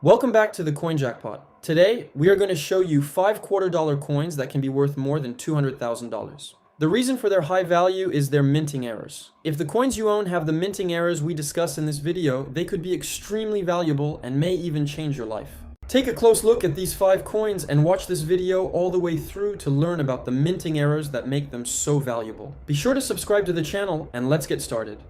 Welcome back to the Coin Jackpot. Today, we are going to show you 5 quarter-dollar coins that can be worth more than $200,000. The reason for their high value is their minting errors. If the coins you own have the minting errors we discuss in this video, they could be extremely valuable and may even change your life. Take a close look at these 5 coins and watch this video all the way through to learn about the minting errors that make them so valuable. Be sure to subscribe to the channel and let's get started.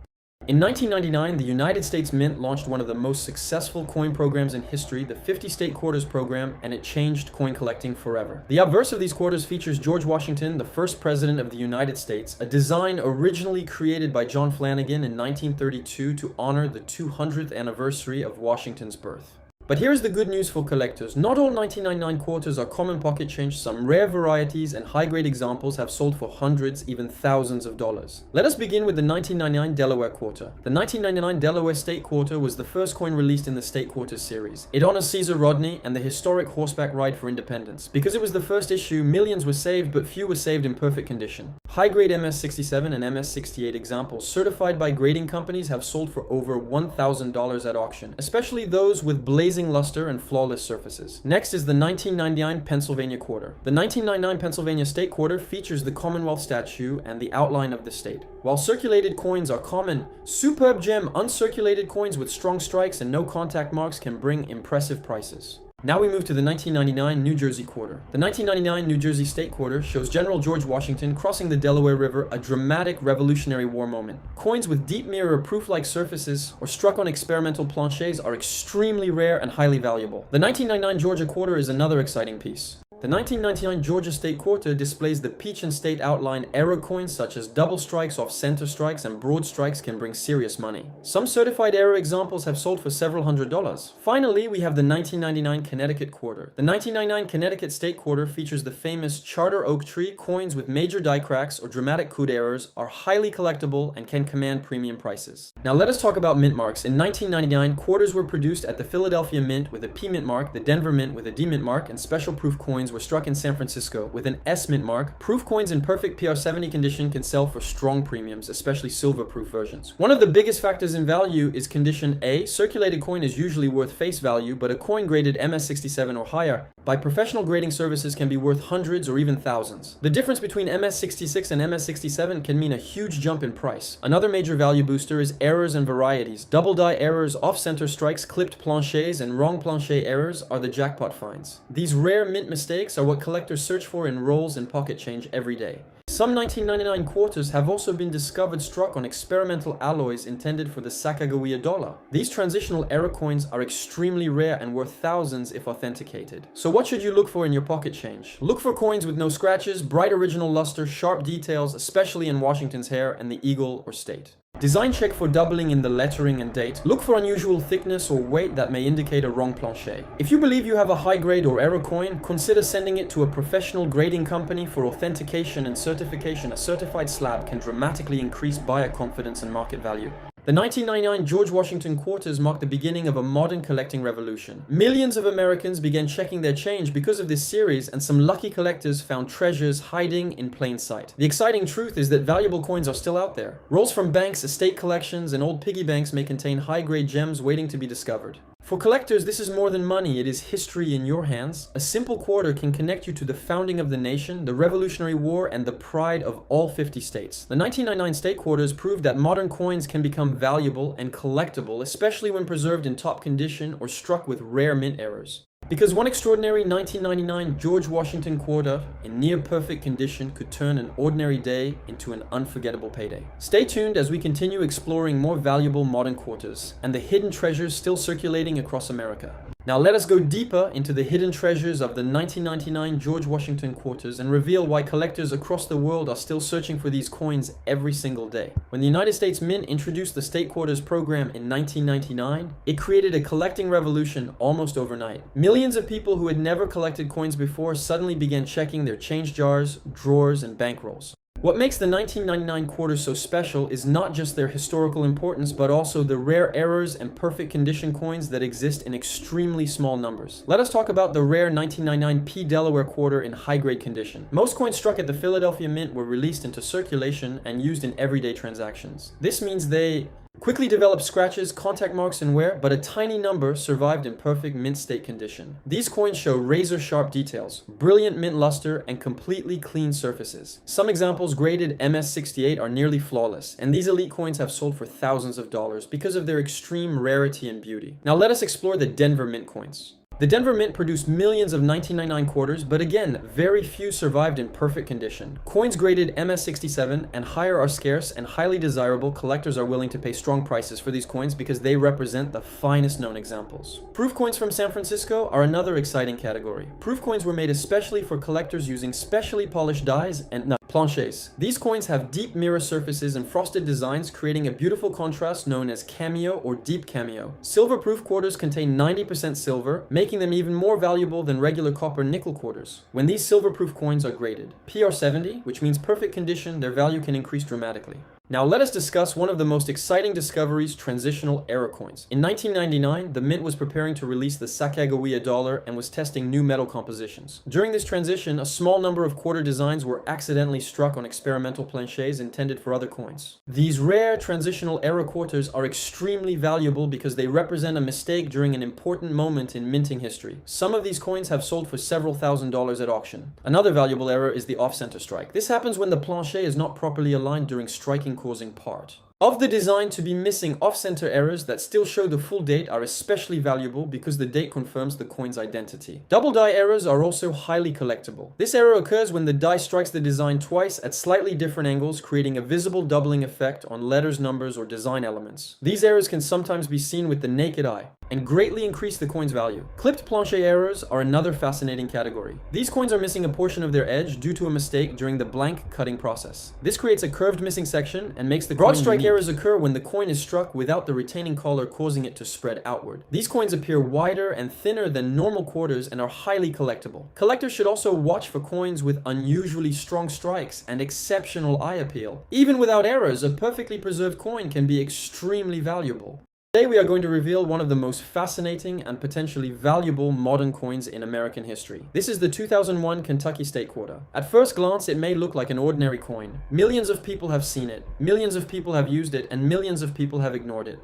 In 1999, the United States Mint launched one of the most successful coin programs in history, the 50 State Quarters program, and it changed coin collecting forever. The obverse of these quarters features George Washington, the first president of the United States, a design originally created by John Flanagan in 1932 to honor the 200th anniversary of Washington's birth. But here's the good news for collectors. Not all 1999 quarters are common pocket change. Some rare varieties and high-grade examples have sold for hundreds, even thousands of dollars. Let us begin with the 1999 Delaware Quarter. The 1999 Delaware State Quarter was the first coin released in the State Quarters series. It honors Caesar Rodney and the historic horseback ride for independence. Because it was the first issue, millions were saved, but few were saved in perfect condition. High-grade MS-67 and MS-68 examples certified by grading companies have sold for over $1,000 at auction, especially those with blazing luster and flawless surfaces. Next is the 1999 Pennsylvania Quarter. The 1999 Pennsylvania State Quarter features the Commonwealth statue and the outline of the state. While circulated coins are common, superb gem uncirculated coins with strong strikes and no contact marks can bring impressive prices. Now we move to the 1999 New Jersey Quarter. The 1999 New Jersey State Quarter shows General George Washington crossing the Delaware River, a dramatic Revolutionary War moment. Coins with deep mirror proof-like surfaces or struck on experimental planchets are extremely rare and highly valuable. The 1999 Georgia Quarter is another exciting piece. The 1999 Georgia State Quarter displays the peach and state outline error coins such as double strikes off center strikes and broad strikes can bring serious money. Some certified error examples have sold for several $100s. Finally, we have the 1999 Connecticut Quarter. The 1999 Connecticut State Quarter features the famous Charter Oak Tree. Coins with major die cracks or dramatic coup errors are highly collectible and can command premium prices. Now let us talk about mint marks. In 1999, quarters were produced at the Philadelphia Mint with a P mint mark, the Denver Mint with a D mint mark, and special proof coins were struck in San Francisco with an S mint mark. Proof coins in perfect PR70 condition can sell for strong premiums, especially silver proof versions. One of the biggest factors in value is condition A. Circulated coin is usually worth face value, but a coin graded MS67 or higher by professional grading services can be worth hundreds or even thousands. The difference between MS66 and MS67 can mean a huge jump in price. Another major value booster is errors and varieties. Double die errors, off-center strikes, clipped planchets, and wrong planchet errors are the jackpot finds. These rare mint mistakes are what collectors search for in rolls and pocket change every day. Some 1999 quarters have also been discovered struck on experimental alloys intended for the Sacagawea dollar. These transitional error coins are extremely rare and worth thousands if authenticated. So what should you look for in your pocket change? Look for coins with no scratches, bright original luster, sharp details, especially in Washington's hair and the eagle or state. Design check for doubling in the lettering and date. Look for unusual thickness or weight that may indicate a wrong planchet. If you believe you have a high grade or error coin, consider sending it to a professional grading company for authentication and certification. A certified slab can dramatically increase buyer confidence and market value. The 1999 George Washington Quarters marked the beginning of a modern collecting revolution. Millions of Americans began checking their change because of this series, and some lucky collectors found treasures hiding in plain sight. The exciting truth is that valuable coins are still out there. Rolls from banks, estate collections, and old piggy banks may contain high-grade gems waiting to be discovered. For collectors, this is more than money, it is history in your hands. A simple quarter can connect you to the founding of the nation, the Revolutionary War, and the pride of all 50 states. The 1999 state quarters proved that modern coins can become valuable and collectible, especially when preserved in top condition or struck with rare mint errors. Because one extraordinary 1999 George Washington quarter in near-perfect condition could turn an ordinary day into an unforgettable payday. Stay tuned as we continue exploring more valuable modern quarters and the hidden treasures still circulating across America. Now let us go deeper into the hidden treasures of the 1999 George Washington quarters and reveal why collectors across the world are still searching for these coins every single day. When the United States Mint introduced the State Quarters program in 1999, it created a collecting revolution almost overnight. Millions of people who had never collected coins before suddenly began checking their change jars, drawers, and bankrolls. What makes the 1999 quarter so special is not just their historical importance, but also the rare errors and perfect condition coins that exist in extremely small numbers. Let us talk about the rare 1999 P Delaware quarter in high-grade condition. Most coins struck at the Philadelphia Mint were released into circulation and used in everyday transactions. This means they Quickly developed scratches, contact marks, and wear, but a tiny number survived in perfect mint state condition. These coins show razor-sharp details, brilliant mint luster, and completely clean surfaces. Some examples graded MS68 are nearly flawless, and these elite coins have sold for thousands of dollars because of their extreme rarity and beauty. Now let us explore the Denver Mint coins. The Denver Mint produced millions of 1999 quarters, but again, very few survived in perfect condition. Coins graded MS67 and higher are scarce and highly desirable. Collectors are willing to pay strong prices for these coins because they represent the finest known examples. Proof coins from San Francisco are another exciting category. Proof coins were made especially for collectors using specially polished dies and planchets. These coins have deep mirror surfaces and frosted designs, creating a beautiful contrast known as cameo or deep cameo. Silver proof quarters contain 90% silver, making them even more valuable than regular copper nickel quarters. When these silver proof coins are graded PR70, which means perfect condition, their value can increase dramatically. Now let us discuss one of the most exciting discoveries, transitional error coins. In 1999, the Mint was preparing to release the Sacagawea dollar and was testing new metal compositions. During this transition, a small number of quarter designs were accidentally struck on experimental planchets intended for other coins. These rare transitional error quarters are extremely valuable because they represent a mistake during an important moment in minting history. Some of these coins have sold for several $1,000s at auction. Another valuable error is the off-center strike. This happens when the planchet is not properly aligned during striking causing part. Of the design to be missing off-center errors that still show the full date are especially valuable because the date confirms the coin's identity. Double die errors are also highly collectible. This error occurs when the die strikes the design twice at slightly different angles, creating a visible doubling effect on letters, numbers, or design elements. These errors can sometimes be seen with the naked eye and greatly increase the coin's value. Clipped planchet errors are another fascinating category. These coins are missing a portion of their edge due to a mistake during the blank cutting process. This creates a curved missing section and makes the broad strike errors occur when the coin is struck without the retaining collar causing it to spread outward. These coins appear wider and thinner than normal quarters and are highly collectible. Collectors should also watch for coins with unusually strong strikes and exceptional eye appeal. Even without errors, a perfectly preserved coin can be extremely valuable. Today we are going to reveal one of the most fascinating and potentially valuable modern coins in American history. This is the 2001 Kentucky State Quarter. At first glance, it may look like an ordinary coin. Millions of people have seen it, millions of people have used it, and millions of people have ignored it.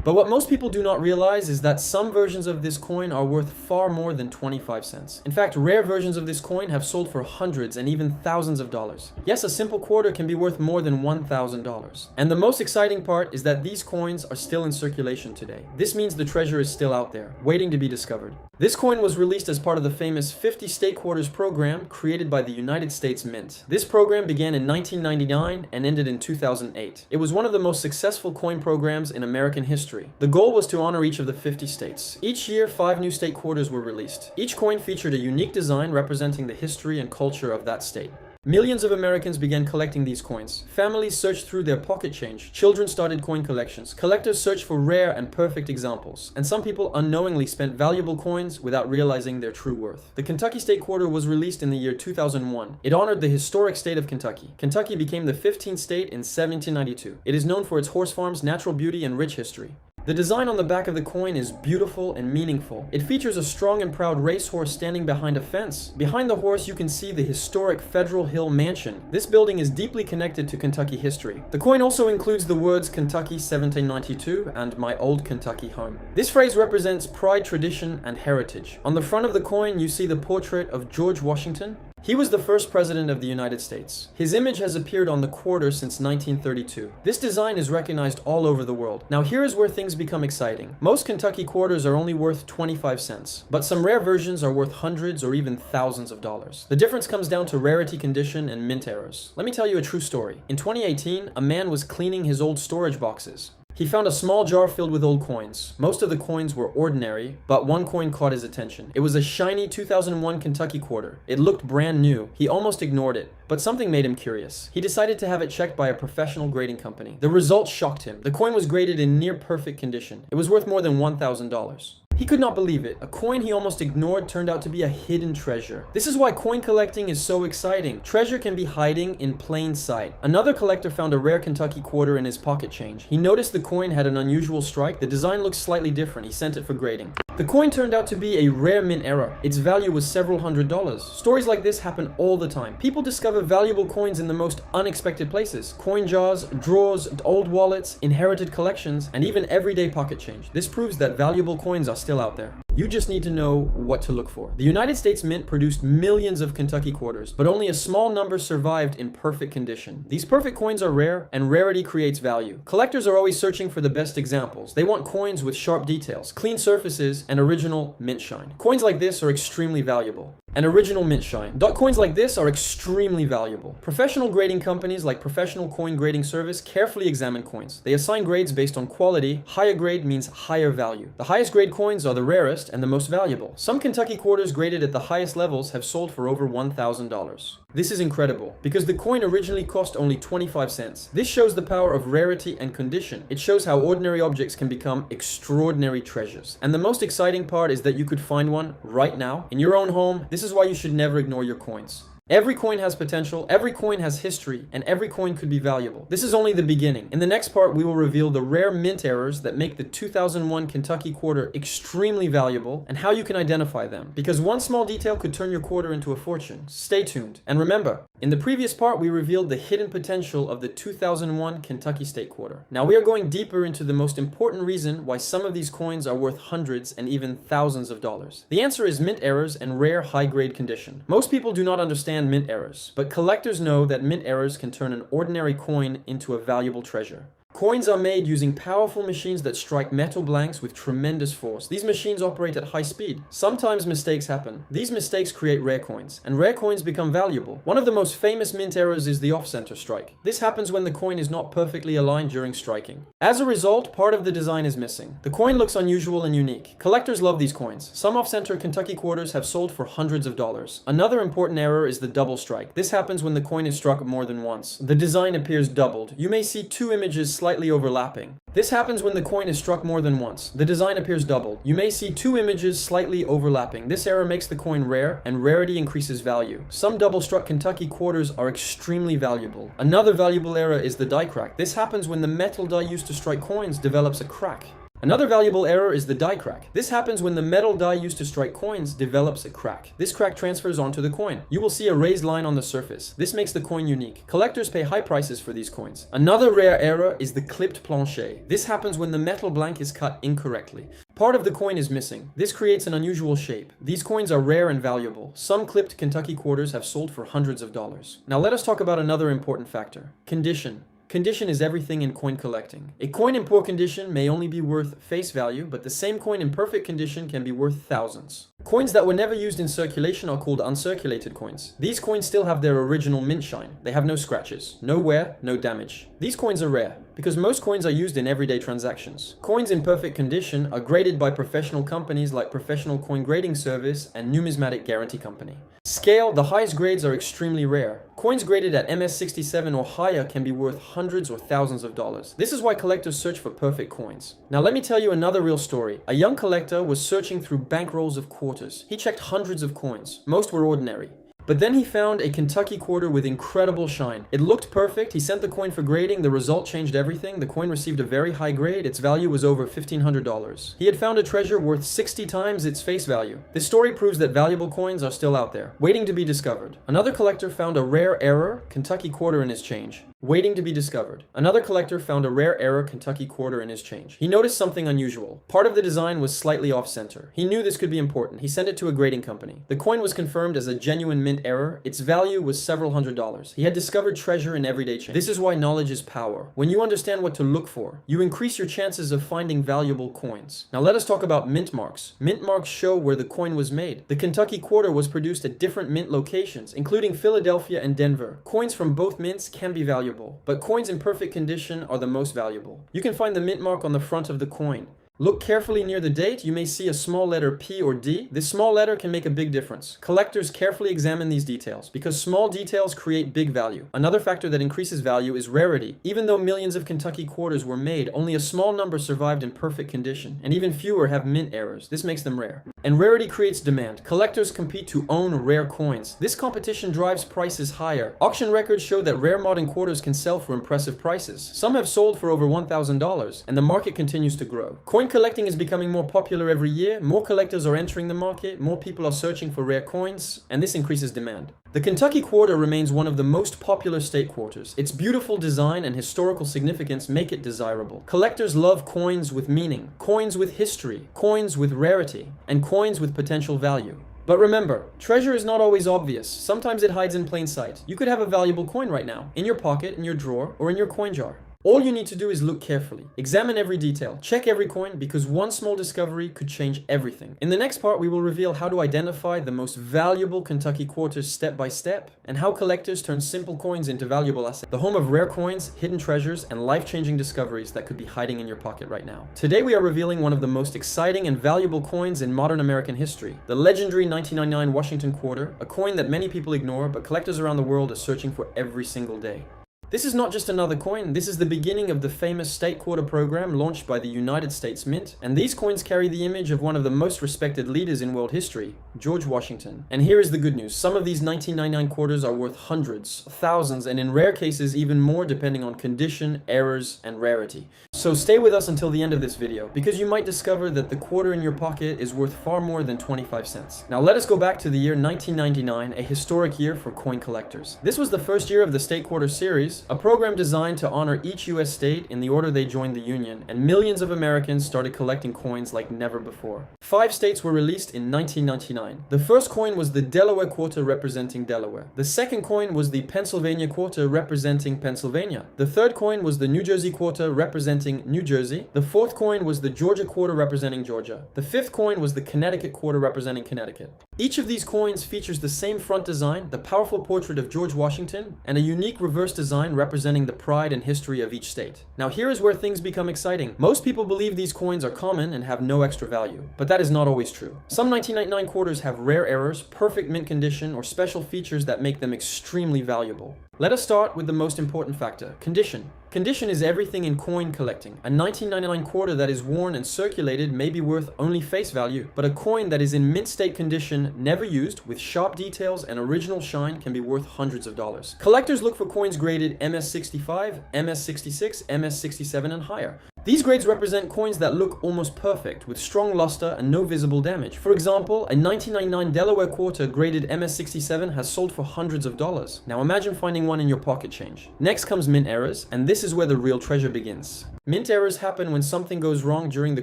But what most people do not realize is that some versions of this coin are worth far more than 25 cents. In fact, rare versions of this coin have sold for hundreds and even thousands of dollars. Yes, a simple quarter can be worth more than $1,000. And the most exciting part is that these coins are still in circulation today. This means the treasure is still out there, waiting to be discovered. This coin was released as part of the famous 50 State Quarters program created by the United States Mint. This program began in 1999 and ended in 2008. It was one of the most successful coin programs in American history. The goal was to honor each of the 50 states. Each year, 5 new state quarters were released. Each coin featured a unique design representing the history and culture of that state. Millions of Americans began collecting these coins. Families searched through their pocket change. Children started coin collections. Collectors searched for rare and perfect examples. And some people unknowingly spent valuable coins without realizing their true worth. The Kentucky State Quarter was released in the year 2001. It honored the historic state of Kentucky. Kentucky became the 15th state in 1792. It is known for its horse farms, natural beauty, and rich history. The design on the back of the coin is beautiful and meaningful. It features a strong and proud racehorse standing behind a fence. Behind the horse, you can see the historic Federal Hill Mansion. This building is deeply connected to Kentucky history. The coin also includes the words Kentucky 1792 and my old Kentucky home. This phrase represents pride, tradition, and heritage. On the front of the coin, you see the portrait of George Washington. He was the first president of the United States. His image has appeared on the quarter since 1932. This design is recognized all over the world. Now here is where things become exciting. Most Kentucky quarters are only worth 25 cents, but some rare versions are worth hundreds or even thousands of dollars. The difference comes down to rarity, condition, and mint errors. Let me tell you a true story. In 2018, a man was cleaning his old storage boxes. He found a small jar filled with old coins. Most of the coins were ordinary, but one coin caught his attention. It was a shiny 2001 Kentucky quarter. It looked brand new. He almost ignored it, but something made him curious. He decided to have it checked by a professional grading company. The results shocked him. The coin was graded in near perfect condition. It was worth more than $1,000. He could not believe it. A coin he almost ignored turned out to be a hidden treasure. This is why coin collecting is so exciting. Treasure can be hiding in plain sight. Another collector found a rare Kentucky quarter in his pocket change. He noticed the coin had an unusual strike. The design looked slightly different. He sent it for grading. The coin turned out to be a rare mint error. Its value was several $100s. Stories like this happen all the time. People discover valuable coins in the most unexpected places. Coin jars, drawers, old wallets, inherited collections, and even everyday pocket change. This proves that valuable coins are still out there. You just need to know what to look for. The United States Mint produced millions of Kentucky quarters, but only a small number survived in perfect condition. These perfect coins are rare, and rarity creates value. Collectors are always searching for the best examples. They want coins with sharp details, clean surfaces, and original mint shine. Coins like this are extremely valuable. An original mint shine. Coins like this are extremely valuable. Professional grading companies like Professional Coin Grading Service carefully examine coins. They assign grades based on quality. Higher grade means higher value. The highest grade coins are the rarest and the most valuable. Some Kentucky quarters graded at the highest levels have sold for over $1,000. This is incredible because the coin originally cost only 25 cents. This shows the power of rarity and condition. It shows how ordinary objects can become extraordinary treasures. And the most exciting part is that you could find one right now in your own home. This is why you should never ignore your coins. Every coin has potential, every coin has history, and every coin could be valuable. This is only the beginning. In the next part, we will reveal the rare mint errors that make the 2001 Kentucky quarter extremely valuable and how you can identify them. Because one small detail could turn your quarter into a fortune. Stay tuned. And remember, in the previous part, we revealed the hidden potential of the 2001 Kentucky State quarter. Now we are going deeper into the most important reason why some of these coins are worth hundreds and even thousands of dollars. The answer is mint errors and rare high-grade condition. Most people do not understand mint errors, but collectors know that mint errors can turn an ordinary coin into a valuable treasure. Coins are made using powerful machines that strike metal blanks with tremendous force. These machines operate at high speed. Sometimes mistakes happen. These mistakes create rare coins, and rare coins become valuable. One of the most famous mint errors is the off-center strike. This happens when the coin is not perfectly aligned during striking. As a result, part of the design is missing. The coin looks unusual and unique. Collectors love these coins. Some off-center Kentucky quarters have sold for hundreds of dollars. Another important error is the double strike. This happens when the coin is struck more than once. The design appears doubled. You may see two images slightly overlapping. This happens when the coin is struck more than once. The design appears doubled. You may see two images slightly overlapping. This error makes the coin rare, and rarity increases value. Some double-struck Kentucky quarters are extremely valuable. Another valuable error is the die crack. This happens when the metal die used to strike coins develops a crack. Another valuable error is the die crack. This happens when the metal die used to strike coins develops a crack. This crack transfers onto the coin. You will see a raised line on the surface. This makes the coin unique. Collectors pay high prices for these coins. Another rare error is the clipped plancher. This happens when the metal blank is cut incorrectly. Part of the coin is missing. This creates an unusual shape. These coins are rare and valuable. Some clipped Kentucky quarters have sold for hundreds of dollars. Now let us talk about another important factor: condition. Condition is everything in coin collecting. A coin in poor condition may only be worth face value, but the same coin in perfect condition can be worth thousands. Coins that were never used in circulation are called uncirculated coins. These coins still have their original mint shine. They have no scratches, no wear, no damage. These coins are rare because most coins are used in everyday transactions. Coins in perfect condition are graded by professional companies like Professional Coin Grading Service and Numismatic Guarantee Company. Scale: the highest grades are extremely rare. Coins graded at MS67 or higher can be worth hundreds or thousands of dollars. This is why collectors search for perfect coins. Now let me tell you another real story. A young collector was searching through bankrolls of quarters. He checked hundreds of coins. Most were ordinary. But then he found a Kentucky quarter with incredible shine. It looked perfect. He sent the coin for grading. The result changed everything. The coin received a very high grade. Its value was over $1,500. He had found a treasure worth 60 times its face value. This story proves that valuable coins are still out there, waiting to be discovered. Another collector found a rare error Kentucky quarter in his change, waiting to be discovered. Another collector found a rare error Kentucky quarter in his change. He noticed something unusual. Part of the design was slightly off-center. He knew this could be important. He sent it to a grading company. The coin was confirmed as a genuine mint error. Its value was several $100s. He had discovered treasure in everyday change. This is why knowledge is power. When you understand what to look for, you increase your chances of finding valuable coins. Now let us talk about mint marks. Mint marks show where the coin was made. The Kentucky quarter was produced at different mint locations, including Philadelphia and Denver. Coins from both mints can be valuable, but coins in perfect condition are the most valuable. You can find the mint mark on the front of the coin. Look carefully near the date. You may see a small letter P or D. This small letter can make a big difference. Collectors carefully examine these details because small details create big value. Another factor that increases value is rarity. Even though millions of Kentucky quarters were made, only a small number survived in perfect condition, and even fewer have mint errors. This makes them rare. And rarity creates demand. Collectors compete to own rare coins. This competition drives prices higher. Auction records show that rare modern quarters can sell for impressive prices. Some have sold for over $1,000, and the market continues to grow. Coin Coin collecting is becoming more popular every year, more collectors are entering the market, more people are searching for rare coins, and this increases demand. The Kentucky quarter remains one of the most popular state quarters. Its beautiful design and historical significance make it desirable. Collectors love coins with meaning, coins with history, coins with rarity, and coins with potential value. But remember, treasure is not always obvious. Sometimes it hides in plain sight. You could have a valuable coin right now, in your pocket, in your drawer, or in your coin jar. All you need to do is look carefully. Examine every detail. Check every coin because one small discovery could change everything. In the next part, we will reveal how to identify the most valuable Kentucky quarters step by step and how collectors turn simple coins into valuable assets. The home of rare coins, hidden treasures, and life-changing discoveries that could be hiding in your pocket right now. Today, we are revealing one of the most exciting and valuable coins in modern American history. The legendary 1999 Washington quarter, a coin that many people ignore, but collectors around the world are searching for every single day. This is not just another coin, this is the beginning of the famous state quarter program launched by the United States Mint, and these coins carry the image of one of the most respected leaders in world history, George Washington. And here is the good news, some of these 1999 quarters are worth hundreds, thousands, and in rare cases even more depending on condition, errors, and rarity. So stay with us until the end of this video, because you might discover that the quarter in your pocket is worth far more than 25 cents. Now let us go back to the year 1999, a historic year for coin collectors. This was the first year of the state quarter series, a program designed to honor each US state in the order they joined the Union, and millions of Americans started collecting coins like never before. 5 states were released in 1999. The first coin was the Delaware quarter representing Delaware. The second coin was the Pennsylvania quarter representing Pennsylvania. The third coin was the New Jersey quarter representing New Jersey. The fourth coin was the Georgia quarter representing Georgia. The fifth coin was the Connecticut quarter representing Connecticut. Each of these coins features the same front design, the powerful portrait of George Washington, and a unique reverse design representing the pride and history of each state. Now here is where things become exciting. Most people believe these coins are common and have no extra value, but that is not always true. Some 1999 quarters have rare errors, perfect mint condition, or special features that make them extremely valuable. Let us start with the most important factor, condition. Condition is everything in coin collecting. A 1999 quarter that is worn and circulated may be worth only face value, but a coin that is in mint state condition, never used, with sharp details and original shine can be worth hundreds of dollars. Collectors look for coins graded MS65, MS66, MS67 and higher. These grades represent coins that look almost perfect, with strong luster and no visible damage. For example, a 1999 Delaware quarter graded MS67 has sold for hundreds of dollars. Now imagine finding one in your pocket change. Next comes mint errors, and this is where the real treasure begins. Mint errors happen when something goes wrong during the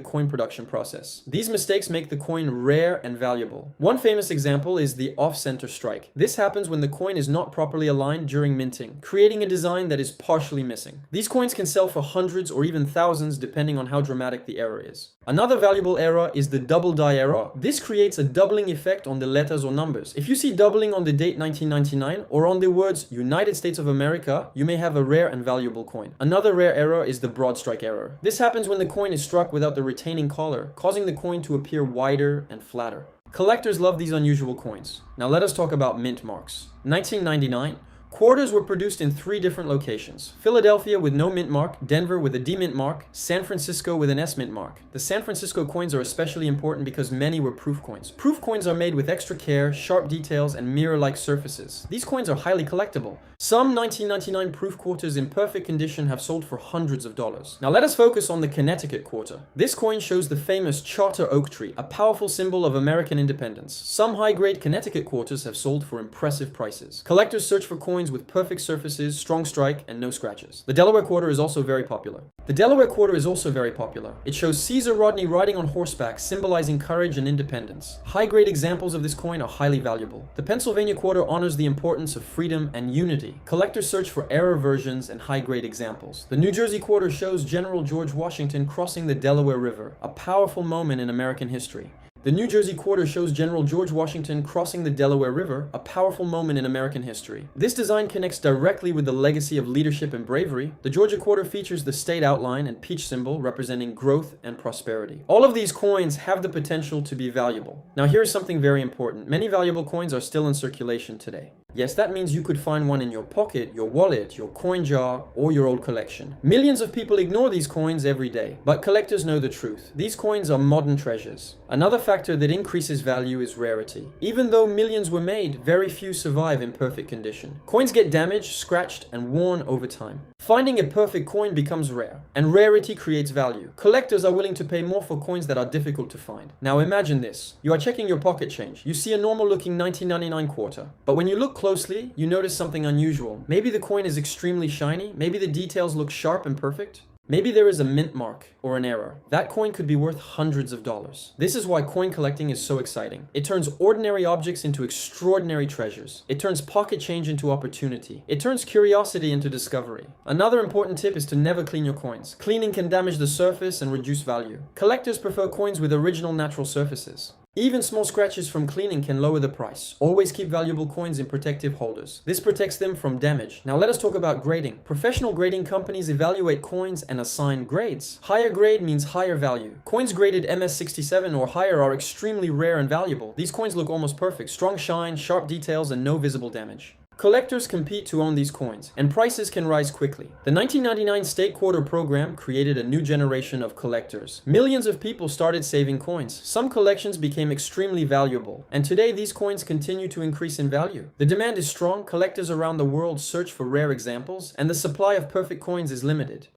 coin production process. These mistakes make the coin rare and valuable. One famous example is the off-center strike. This happens when the coin is not properly aligned during minting, creating a design that is partially missing. These coins can sell for hundreds or even thousands depending on how dramatic the error is. Another valuable error is the double die error. This creates a doubling effect on the letters or numbers. If you see doubling on the date 1999 or on the words United States of America, you may have a rare and valuable coin. Another rare error is the broad strike error. This happens when the coin is struck without the retaining collar, causing the coin to appear wider and flatter. Collectors love these unusual coins. Now let us talk about mint marks. 1999. Quarters were produced in 3 different locations. Philadelphia with no mint mark, Denver with a D mint mark, San Francisco with an S mint mark. The San Francisco coins are especially important because many were proof coins. Proof coins are made with extra care, sharp details, and mirror-like surfaces. These coins are highly collectible. Some 1999 proof quarters in perfect condition have sold for hundreds of dollars. Now let us focus on the Connecticut quarter. This coin shows the famous charter oak tree, a powerful symbol of American independence. Some high-grade Connecticut quarters have sold for impressive prices. Collectors search for coins with perfect surfaces, strong strike, and no scratches. The Delaware quarter is also very popular. It shows Caesar Rodney riding on horseback, symbolizing courage and independence. High-grade examples of this coin are highly valuable. The Pennsylvania quarter honors the importance of freedom and unity. Collectors search for error versions and high-grade examples. The New Jersey quarter shows General George Washington crossing the Delaware River, a powerful moment in American history. The New Jersey quarter shows General George Washington crossing the Delaware River, a powerful moment in American history. This design connects directly with the legacy of leadership and bravery. The Georgia quarter features the state outline and peach symbol representing growth and prosperity. All of these coins have the potential to be valuable. Now here's something very important. Many valuable coins are still in circulation today. Yes, that means you could find one in your pocket, your wallet, your coin jar, or your old collection. Millions of people ignore these coins every day, but collectors know the truth. These coins are modern treasures. Another factor that increases value is rarity. Even though millions were made, very few survive in perfect condition. Coins get damaged, scratched, and worn over time. Finding a perfect coin becomes rare, and rarity creates value. Collectors are willing to pay more for coins that are difficult to find. Now imagine this. You are checking your pocket change. You see a normal looking 1999 quarter. But when you look closely, you notice something unusual. Maybe the coin is extremely shiny. Maybe the details look sharp and perfect. Maybe there is a mint mark or an error. That coin could be worth hundreds of dollars. This is why coin collecting is so exciting. It turns ordinary objects into extraordinary treasures. It turns pocket change into opportunity. It turns curiosity into discovery. Another important tip is to never clean your coins. Cleaning can damage the surface and reduce value. Collectors prefer coins with original natural surfaces. Even small scratches from cleaning can lower the price. Always keep valuable coins in protective holders. This protects them from damage. Now let us talk about grading. Professional grading companies evaluate coins and assign grades. Higher grade means higher value. Coins graded MS67 or higher are extremely rare and valuable. These coins look almost perfect. Strong shine, sharp details, and no visible damage. Collectors compete to own these coins, and prices can rise quickly. The 1999 State Quarter program created a new generation of collectors. Millions of people started saving coins. Some collections became extremely valuable, and today these coins continue to increase in value. The demand is strong, collectors around the world search for rare examples, and the supply of perfect coins is limited.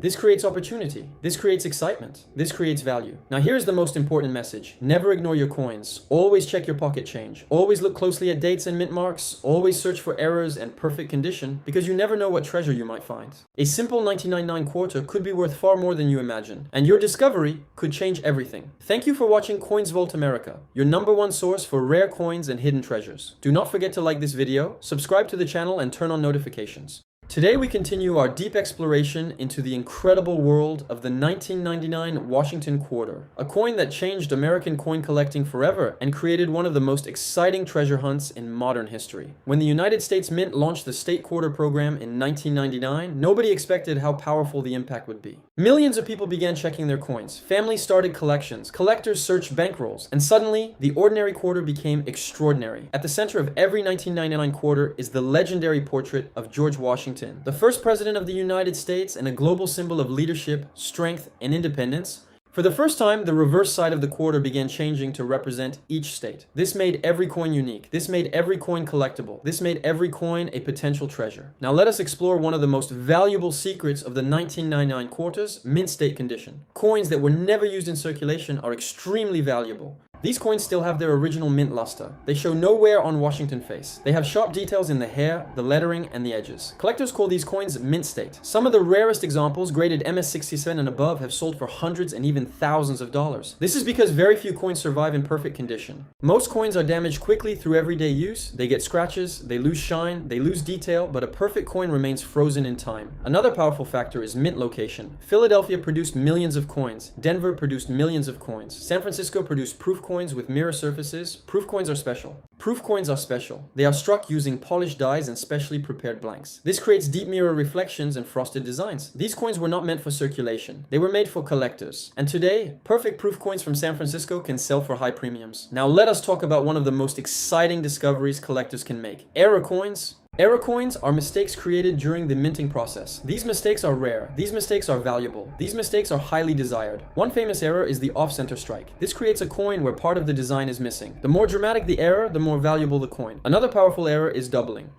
This creates opportunity. This creates excitement. This creates value. Now here's the most important message. Never ignore your coins. Always check your pocket change. Always look closely at dates and mint marks. Always search for errors and perfect condition, because you never know what treasure you might find. A simple 1999 quarter could be worth far more than you imagine, and your discovery could change everything. Thank you for watching Coins Vault America, your #1 source for rare coins and hidden treasures. Do not forget to like this video, subscribe to the channel, and turn on notifications. Today we continue our deep exploration into the incredible world of the 1999 Washington Quarter, a coin that changed American coin collecting forever and created one of the most exciting treasure hunts in modern history. When the United States Mint launched the State Quarter program in 1999, nobody expected how powerful the impact would be. Millions of people began checking their coins, families started collections, collectors searched bankrolls, and suddenly the ordinary quarter became extraordinary. At the center of every 1999 quarter is the legendary portrait of George Washington, the first president of the United States and a global symbol of leadership, strength, and independence. For the first time, the reverse side of the quarter began changing to represent each state. This made every coin unique. This made every coin collectible. This made every coin a potential treasure. Now let us explore one of the most valuable secrets of the 1999 quarters, mint state condition. Coins that were never used in circulation are extremely valuable. These coins still have their original mint luster. They show no wear on Washington face. They have sharp details in the hair, the lettering, and the edges. Collectors call these coins mint state. Some of the rarest examples, graded MS67 and above, have sold for hundreds and even thousands of dollars. This is because very few coins survive in perfect condition. Most coins are damaged quickly through everyday use. They get scratches, they lose shine, they lose detail, but a perfect coin remains frozen in time. Another powerful factor is mint location. Philadelphia produced millions of coins. Denver produced millions of coins. San Francisco produced proof coins with mirror surfaces. Proof coins are special. Proof coins are special. They are struck using polished dies and specially prepared blanks. This creates deep mirror reflections and frosted designs. These coins were not meant for circulation. They were made for collectors. And today, perfect proof coins from San Francisco can sell for high premiums. Now let us talk about one of the most exciting discoveries collectors can make. Error coins. Error coins are mistakes created during the minting process. These mistakes are rare. These mistakes are valuable. These mistakes are highly desired. One famous error is the off-center strike. This creates a coin where part of the design is missing. The more dramatic the error, the more valuable the coin. Another powerful error is doubling.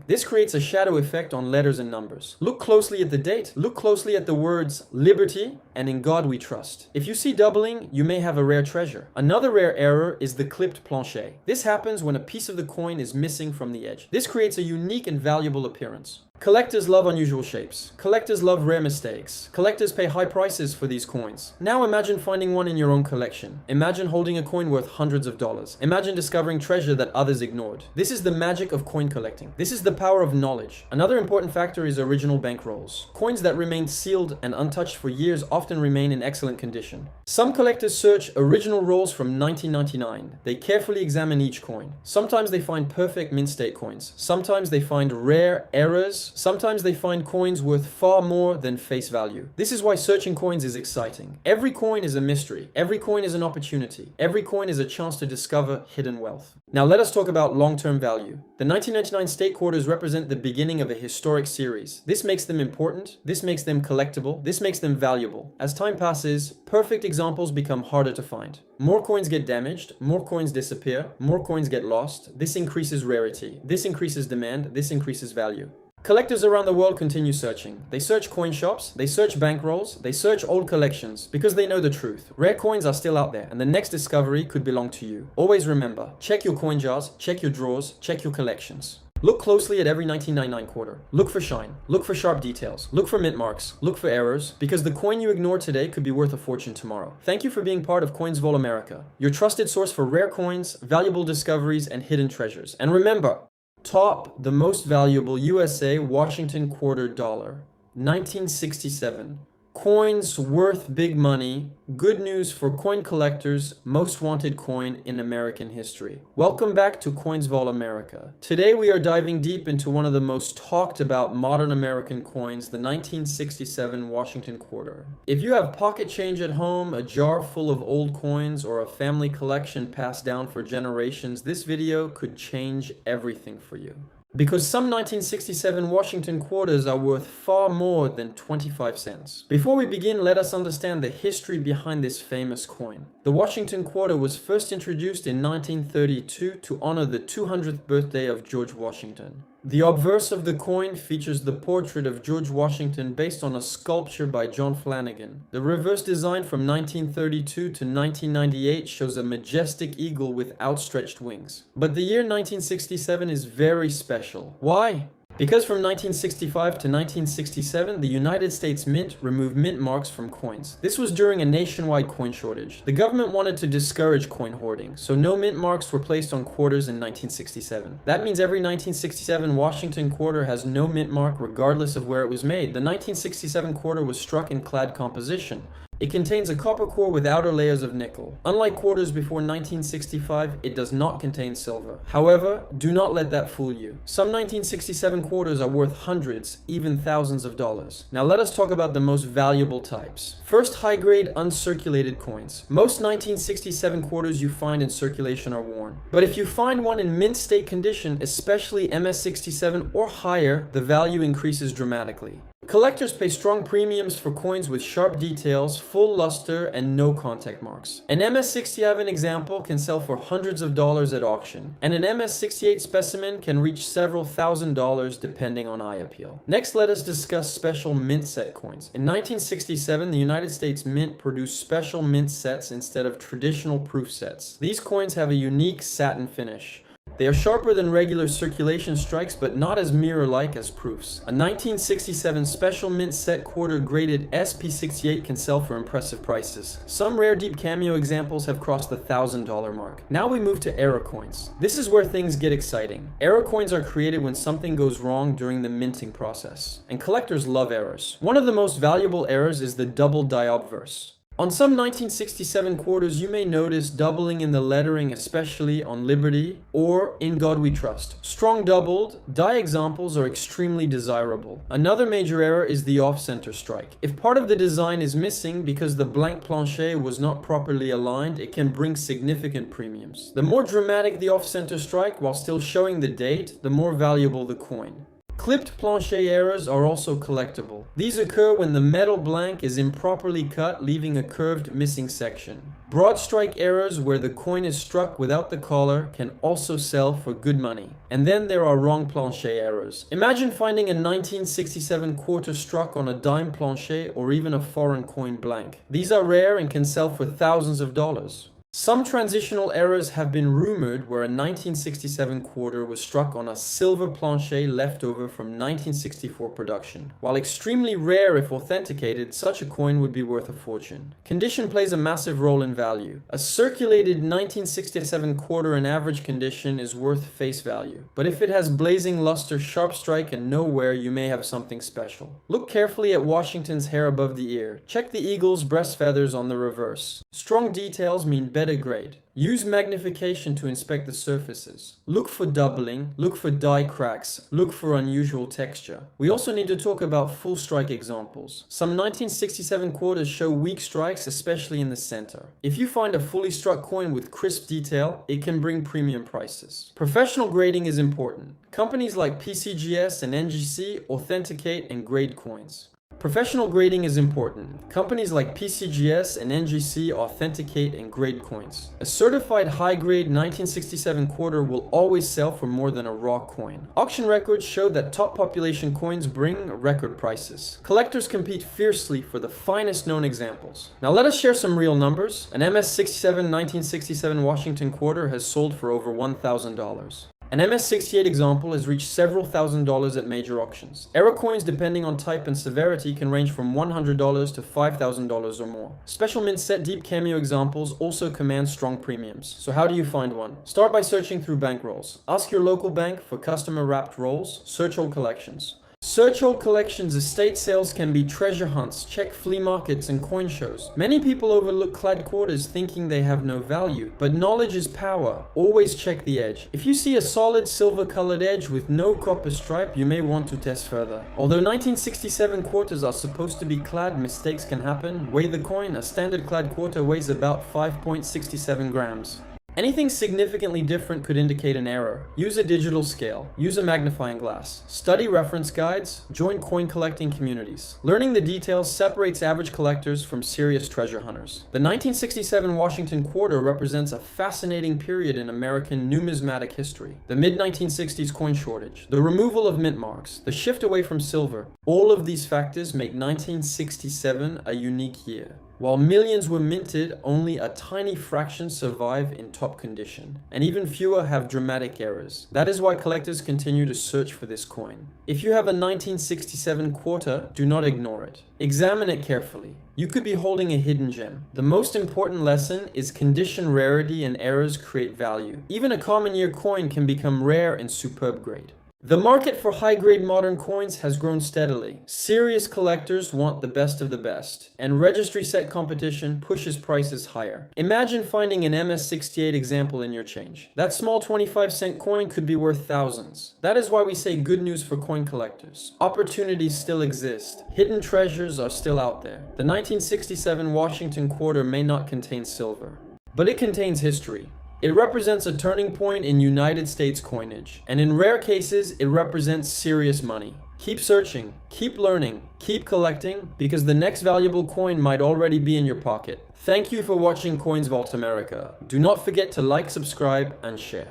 This creates a shadow effect on letters and numbers. Look closely at the date. Look closely at the words liberty and in God we trust. If you see doubling, you may have a rare treasure. Another rare error is the clipped plancher. This happens when a piece of the coin is missing from the edge. This creates a unique and valuable appearance. Collectors love unusual shapes. Collectors love rare mistakes. Collectors pay high prices for these coins. Now imagine finding one in your own collection. Imagine holding a coin worth hundreds of dollars. Imagine discovering treasure that others ignored. This is the magic of coin collecting. This is the power of knowledge. Another important factor is original bankrolls. Coins that remained sealed and untouched for years often remain in excellent condition. Some collectors search original rolls from 1999. They carefully examine each coin. Sometimes they find perfect mint state coins. Sometimes they find rare errors Sometimes they find coins worth far more than face value. This is why searching coins is exciting. Every coin is a mystery. Every coin is an opportunity. Every coin is a chance to discover hidden wealth. Now let us talk about long-term value. The 1999 state quarters represent the beginning of a historic series. This makes them important. This makes them collectible. This makes them valuable. As time passes, perfect examples become harder to find. More coins get damaged, more coins disappear, more coins get lost. This increases rarity. This increases demand. This increases value. Collectors around the world continue searching. They search coin shops, they search bankrolls, they search old collections because they know the truth. Rare coins are still out there and the next discovery could belong to you. Always remember, check your coin jars, check your drawers, check your collections. Look closely at every 1999 quarter. Look for shine. Look for sharp details. Look for mint marks. Look for errors, because the coin you ignore today could be worth a fortune tomorrow. Thank you for being part of Coins Vol America, your trusted source for rare coins, valuable discoveries, and hidden treasures. And remember, top the most valuable USA Washington quarter dollar, 1967. Coins worth big money. Good news for coin collectors. Most wanted coin in American history. Welcome back to Coins Vol America. Today we are diving deep into one of the most talked about modern American coins, the 1967 Washington quarter. If you have pocket change at home, a jar full of old coins, or a family collection passed down for generations, this video could change everything for you. Because some 1967 Washington quarters are worth far more than 25 cents. Before we begin, let us understand the history behind this famous coin. The Washington quarter was first introduced in 1932 to honor the 200th birthday of George Washington. The obverse of the coin features the portrait of George Washington based on a sculpture by John Flanagan. The reverse design from 1932 to 1998 shows a majestic eagle with outstretched wings. But the year 1967 is very special. Why? Because from 1965 to 1967, the United States Mint removed mint marks from coins. This was during a nationwide coin shortage. The government wanted to discourage coin hoarding, so no mint marks were placed on quarters in 1967. That means every 1967 Washington quarter has no mint mark regardless of where it was made. The 1967 quarter was struck in clad composition. It contains a copper core with outer layers of nickel. Unlike quarters before 1965, it does not contain silver. However, do not let that fool you. Some 1967 quarters are worth hundreds, even thousands of dollars. Now let us talk about the most valuable types. First, high-grade uncirculated coins. Most 1967 quarters you find in circulation are worn. But if you find one in mint state condition, especially MS67 or higher, the value increases dramatically. Collectors pay strong premiums for coins with sharp details, full luster, and no contact marks. An MS67 example can sell for hundreds of dollars at auction, and an MS68 specimen can reach several $1,000s depending on eye appeal. Next, let us discuss special mint set coins. In 1967, the United States Mint produced special mint sets instead of traditional proof sets. These coins have a unique satin finish. They are sharper than regular circulation strikes, but not as mirror-like as proofs. A 1967 special mint set quarter graded SP68 can sell for impressive prices. Some rare deep cameo examples have crossed the $1,000 mark. Now we move to error coins. This is where things get exciting. Error coins are created when something goes wrong during the minting process, and collectors love errors. One of the most valuable errors is the double die obverse. On some 1967 quarters, you may notice doubling in the lettering, especially on Liberty or In God We Trust. Strong doubled die examples are extremely desirable. Another major error is the off-center strike. If part of the design is missing because the blank plancher was not properly aligned, it can bring significant premiums. The more dramatic the off-center strike while still showing the date, the more valuable the coin. Clipped plancher errors are also collectible. These occur when the metal blank is improperly cut, leaving a curved missing section. Broad strike errors where the coin is struck without the collar can also sell for good money. And then there are wrong plancher errors. Imagine finding a 1967 quarter struck on a dime plancher or even a foreign coin blank. These are rare and can sell for thousands of dollars. Some transitional errors have been rumored where a 1967 quarter was struck on a silver plancher left over from 1964 production. While extremely rare if authenticated, such a coin would be worth a fortune. Condition plays a massive role in value. A circulated 1967 quarter in average condition is worth face value. But if it has blazing luster, sharp strike, and no wear, you may have something special. Look carefully at Washington's hair above the ear. Check the eagle's breast feathers on the reverse. Strong details mean better better grade. Use magnification to inspect the surfaces. Look for doubling, look for die cracks, look for unusual texture. We also need to talk about full strike examples. Some 1967 quarters show weak strikes, especially in the center. If you find a fully struck coin with crisp detail, it can bring premium prices. Professional grading is important. Companies like PCGS and NGC authenticate and grade coins. Professional grading is important. Companies like PCGS and NGC authenticate and grade coins. A certified high-grade 1967 quarter will always sell for more than a raw coin. Auction records show that top population coins bring record prices. Collectors compete fiercely for the finest known examples. Now let us share some real numbers. An MS-67 1967 Washington quarter has sold for over $1,000. An MS-68 example has reached several $1,000s at major auctions. Error coins, depending on type and severity, can range from $100 to $5,000 or more. Special mint set deep cameo examples also command strong premiums. So how do you find one? Start by searching through bank rolls. Ask your local bank for customer wrapped rolls. Search old collections. Search old collections. Estate sales can be treasure hunts. Check flea markets and coin shows. Many people overlook clad quarters thinking they have no value, but knowledge is power. Always check the edge. If you see a solid silver colored edge with no copper stripe, you may want to test further. Although 1967 quarters are supposed to be clad, mistakes can happen. Weigh the coin. A standard clad quarter weighs about 5.67 grams. Anything significantly different could indicate an error. Use a digital scale. Use a magnifying glass. Study reference guides. Join coin collecting communities. Learning the details separates average collectors from serious treasure hunters. The 1967 Washington quarter represents a fascinating period in American numismatic history. The mid-1960s coin shortage, the removal of mint marks, the shift away from silver. All of these factors make 1967 a unique year. While millions were minted, only a tiny fraction survive in top condition, and even fewer have dramatic errors. That is why collectors continue to search for this coin. If you have a 1967 quarter, do not ignore it. Examine it carefully. You could be holding a hidden gem. The most important lesson is condition rarity and errors create value. Even a common year coin can become rare and superb grade. The market for high-grade modern coins has grown steadily. Serious collectors want the best of the best, and registry set competition pushes prices higher. Imagine finding an MS-68 example in your change. That small 25-cent coin could be worth thousands. That is why we say good news for coin collectors. Opportunities still exist. Hidden treasures are still out there. The 1967 Washington quarter may not contain silver, but it contains history. It represents a turning point in United States coinage, and in rare cases, it represents serious money. Keep searching, keep learning, keep collecting, because the next valuable coin might already be in your pocket. Thank you for watching Coins Vault America. Do not forget to like, subscribe, and share.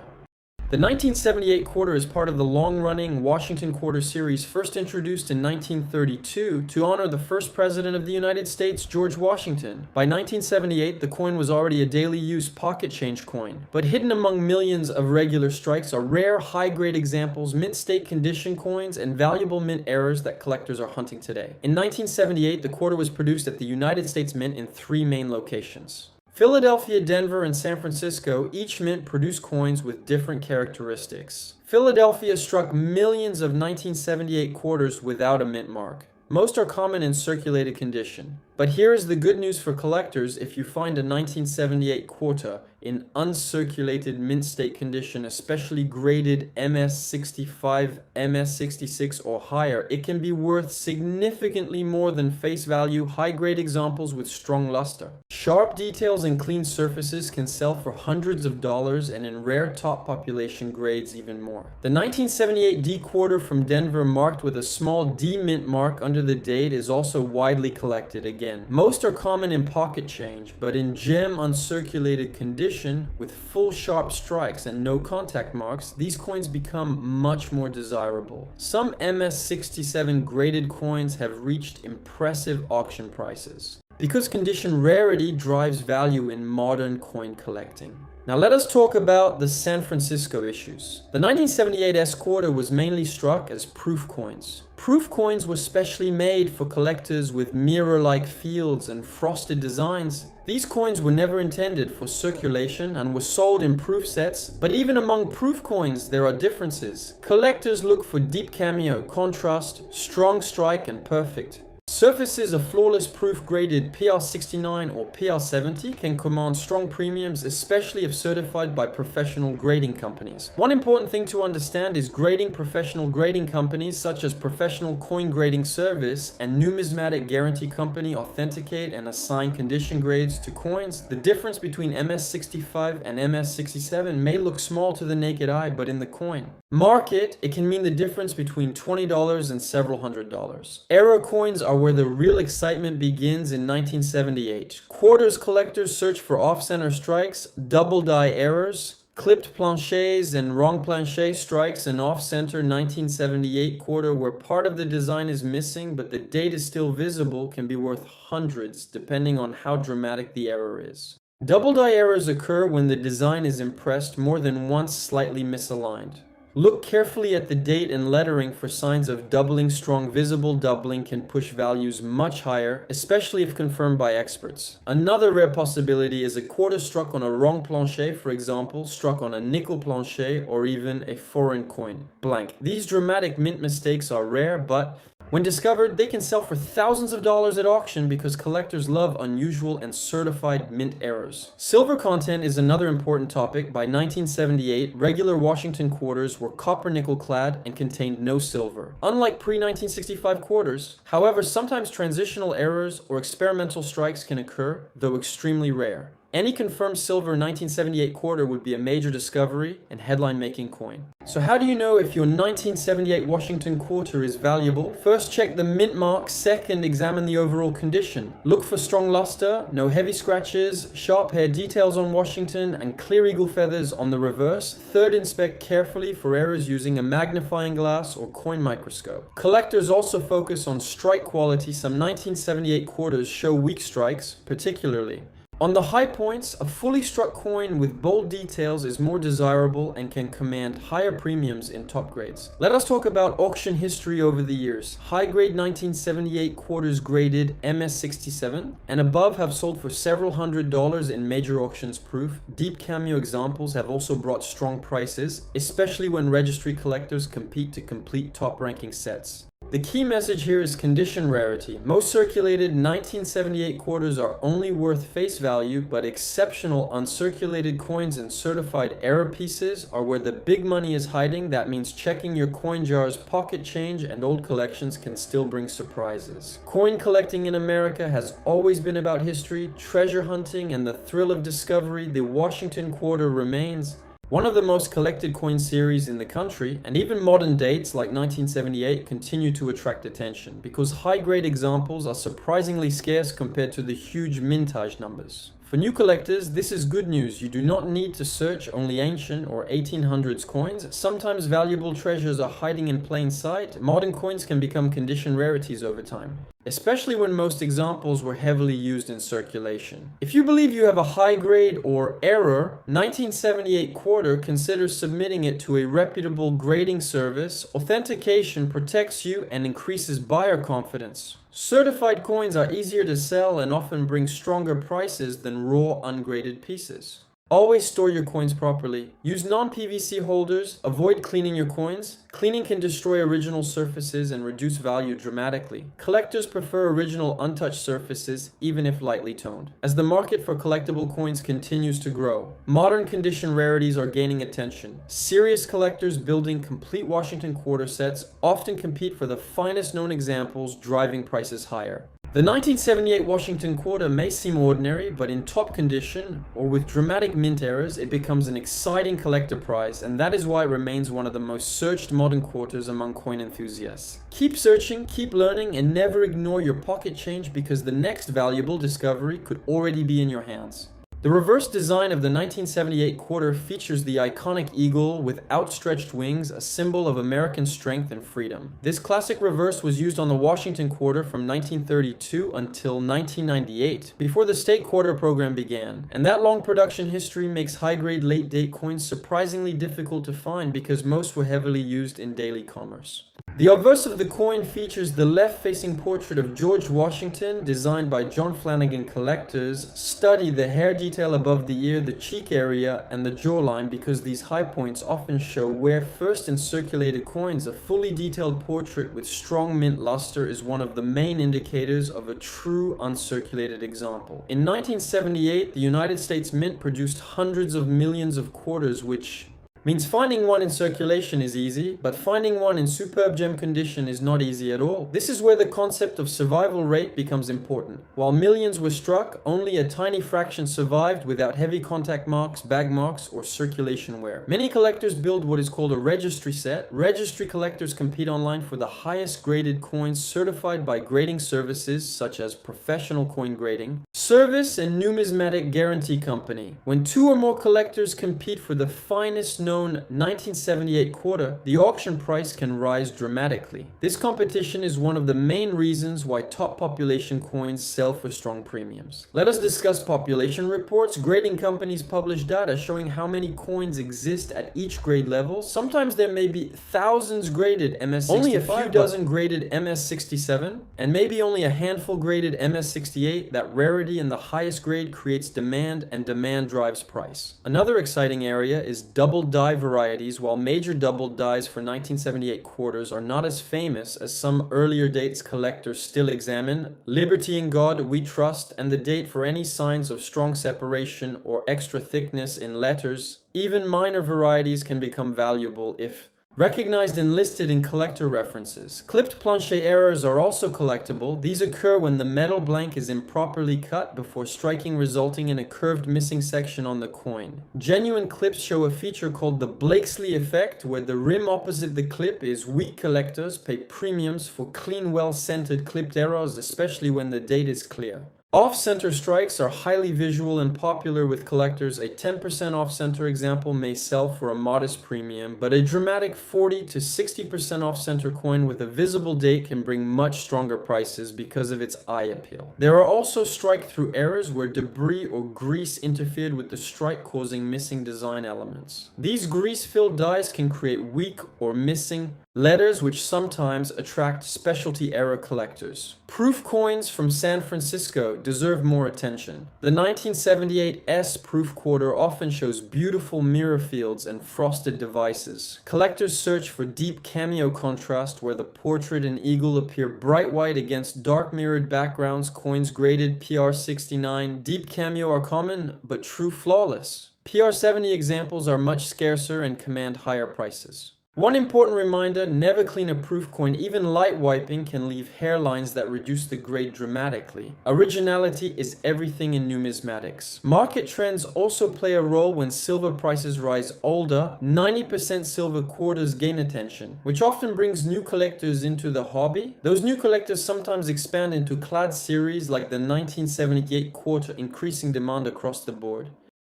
The 1978 quarter is part of the long-running Washington Quarter series, first introduced in 1932 to honor the first president of the United States, George Washington. By 1978, the coin was already a daily use pocket change coin, but hidden among millions of regular strikes are rare high-grade examples, mint state condition coins, and valuable mint errors that collectors are hunting today. In 1978, the quarter was produced at the United States Mint in 3 main locations. Philadelphia, Denver, and San Francisco, each mint produced coins with different characteristics. Philadelphia struck millions of 1978 quarters without a mint mark. Most are common in circulated condition. But here is the good news for collectors: if you find a 1978 quarter in uncirculated mint state condition, especially graded MS-65, MS-66 or higher, it can be worth significantly more than face value high-grade examples with strong luster. Sharp details and clean surfaces can sell for hundreds of dollars, and in rare top population grades even more. The 1978 D quarter from Denver, marked with a small D mint mark under the date, is also widely collected. Again, most are common in pocket change, but in gem uncirculated condition with full sharp strikes and no contact marks, these coins become much more desirable. Some MS-67 graded coins have reached impressive auction prices, because condition rarity drives value in modern coin collecting. Now let us talk about the San Francisco issues. The 1978 S quarter was mainly struck as proof coins. Proof coins were specially made for collectors with mirror-like fields and frosted designs. These coins were never intended for circulation and were sold in proof sets, but even among proof coins there are differences. Collectors look for deep cameo, contrast, strong strike, and perfect. Surfaces of flawless proof graded PR69 or PR70 can command strong premiums, especially if certified by professional grading companies. One important thing to understand is professional grading companies such as Professional Coin Grading Service and Numismatic Guarantee Company authenticate and assign condition grades to coins. The difference between MS65 and MS67 may look small to the naked eye, but in the coin market, it can mean the difference between $20 and several $100s. Error coins are where the real excitement begins in 1978. Quarters collectors search for off-center strikes, double die errors, clipped planchets and wrong planchet strikes. An off-center 1978 quarter where part of the design is missing but the date is still visible can be worth hundreds depending on how dramatic the error is. Double die errors occur when the design is impressed more than once slightly misaligned. Look carefully at the date and lettering for signs of doubling. Strong visible doubling can push values much higher, especially if confirmed by experts. Another rare possibility is a quarter struck on a wrong planchet, for example, struck on a nickel planchet or even a foreign coin, blank. These dramatic mint mistakes are rare, but when discovered, they can sell for thousands of dollars at auction because collectors love unusual and certified mint errors. Silver content is another important topic. By 1978, regular Washington quarters were copper nickel clad and contained no silver, unlike pre-1965 quarters. However, sometimes transitional errors or experimental strikes can occur, though extremely rare. Any confirmed silver 1978 quarter would be a major discovery and headline-making coin. So how do you know if your 1978 Washington quarter is valuable? First, check the mint mark. Second, examine the overall condition. Look for strong luster, no heavy scratches, sharp hair details on Washington, and clear eagle feathers on the reverse. Third, inspect carefully for errors using a magnifying glass or coin microscope. Collectors also focus on strike quality. Some 1978 quarters show weak strikes, particularly. On the high points, a fully struck coin with bold details is more desirable and can command higher premiums in top grades. Let us talk about auction history over the years. High-grade 1978 quarters graded MS67 and above have sold for several $100s in major auctions proof. Deep cameo examples have also brought strong prices, especially when registry collectors compete to complete top-ranking sets. The key message here is condition rarity. Most circulated 1978 quarters are only worth face value, but exceptional uncirculated coins and certified error pieces are where the big money is hiding. That means checking your coin jars, pocket change, and old collections can still bring surprises. Coin collecting in America has always been about history, treasure hunting, and the thrill of discovery. The Washington quarter remains one of the most collected coin series in the country, and even modern dates like 1978 continue to attract attention because high-grade examples are surprisingly scarce compared to the huge mintage numbers. For new collectors, this is good news. You do not need to search only ancient or 1800s coins. Sometimes valuable treasures are hiding in plain sight. Modern coins can become condition rarities over time, especially when most examples were heavily used in circulation. If you believe you have a high grade or error 1978 quarter, consider submitting it to a reputable grading service. Authentication protects you and increases buyer confidence. Certified coins are easier to sell and often bring stronger prices than raw ungraded pieces. Always store your coins properly. Use non-PVC holders. Avoid cleaning your coins. Cleaning can destroy original surfaces and reduce value dramatically. Collectors prefer original untouched surfaces, even if lightly toned. As the market for collectible coins continues to grow, modern condition rarities are gaining attention. Serious collectors building complete Washington quarter sets often compete for the finest known examples, driving prices higher. The 1978 Washington quarter may seem ordinary, but in top condition or with dramatic mint errors, it becomes an exciting collector prize, and that is why it remains one of the most searched modern quarters among coin enthusiasts. Keep searching, keep learning, and never ignore your pocket change because the next valuable discovery could already be in your hands. The reverse design of the 1978 quarter features the iconic eagle with outstretched wings, a symbol of American strength and freedom. This classic reverse was used on the Washington quarter from 1932 until 1998, before the state quarter program began. And that long production history makes high-grade late-date coins surprisingly difficult to find because most were heavily used in daily commerce. The obverse of the coin features the left-facing portrait of George Washington, designed by John Flanagan Collectors. Study the hair detail above the ear, the cheek area, and the jawline, because these high points often show wear. First in circulated coins, a fully detailed portrait with strong mint luster is one of the main indicators of a true uncirculated example. In 1978, the United States Mint produced hundreds of millions of quarters, which means finding one in circulation is easy, but finding one in superb gem condition is not easy at all. This is where the concept of survival rate becomes important. While millions were struck, only a tiny fraction survived without heavy contact marks, bag marks, or circulation wear. Many collectors build what is called a registry set. Registry collectors compete online for the highest graded coins certified by grading services such as Professional Coin Grading, Service, and Numismatic Guarantee Company. When two or more collectors compete for the finest known 1978 quarter, the auction price can rise dramatically. This competition is one of the main reasons why top population coins sell for strong premiums. Let us discuss population reports. Grading companies publish data showing how many coins exist at each grade level. Sometimes there may be thousands graded MS-65, only a few dozen graded MS-67, and maybe only a handful graded MS-68. That rarity in the highest grade creates demand, and demand drives price. Another exciting area is double die varieties. While major double dies for 1978 quarters are not as famous as some earlier dates collectors still examine, Liberty in God, We Trust, and the date for any signs of strong separation or extra thickness in letters, even minor varieties can become valuable if recognized and listed in collector references. Clipped planchet errors are also collectible. These occur when the metal blank is improperly cut before striking, resulting in a curved missing section on the coin. Genuine clips show a feature called the Blakesley effect, where the rim opposite the clip is weak. Collectors pay premiums for clean, well-centered clipped errors, especially when the date is clear. Off-center strikes are highly visual and popular with collectors. A 10% off-center example may sell for a modest premium, but a dramatic 40 to 60% off-center coin with a visible date can bring much stronger prices because of its eye appeal. There are also strike-through errors where debris or grease interfered with the strike, causing missing design elements. These grease-filled dies can create weak or missing letters, which sometimes attract specialty error collectors. Proof coins from San Francisco deserve more attention. The 1978 S proof quarter often shows beautiful mirror fields and frosted devices. Collectors search for deep cameo contrast, where the portrait and eagle appear bright white against dark mirrored backgrounds. Coins graded PR69 deep cameo are common, but true flawless. PR70 examples are much scarcer and command higher prices. One important reminder: never clean a proof coin. Even light wiping can leave hairlines that reduce the grade dramatically. Originality is everything in numismatics. Market trends also play a role. When silver prices rise, older 90% silver quarters gain attention, which often brings new collectors into the hobby. Those new collectors sometimes expand into clad series like the 1978 quarter, increasing demand across the board.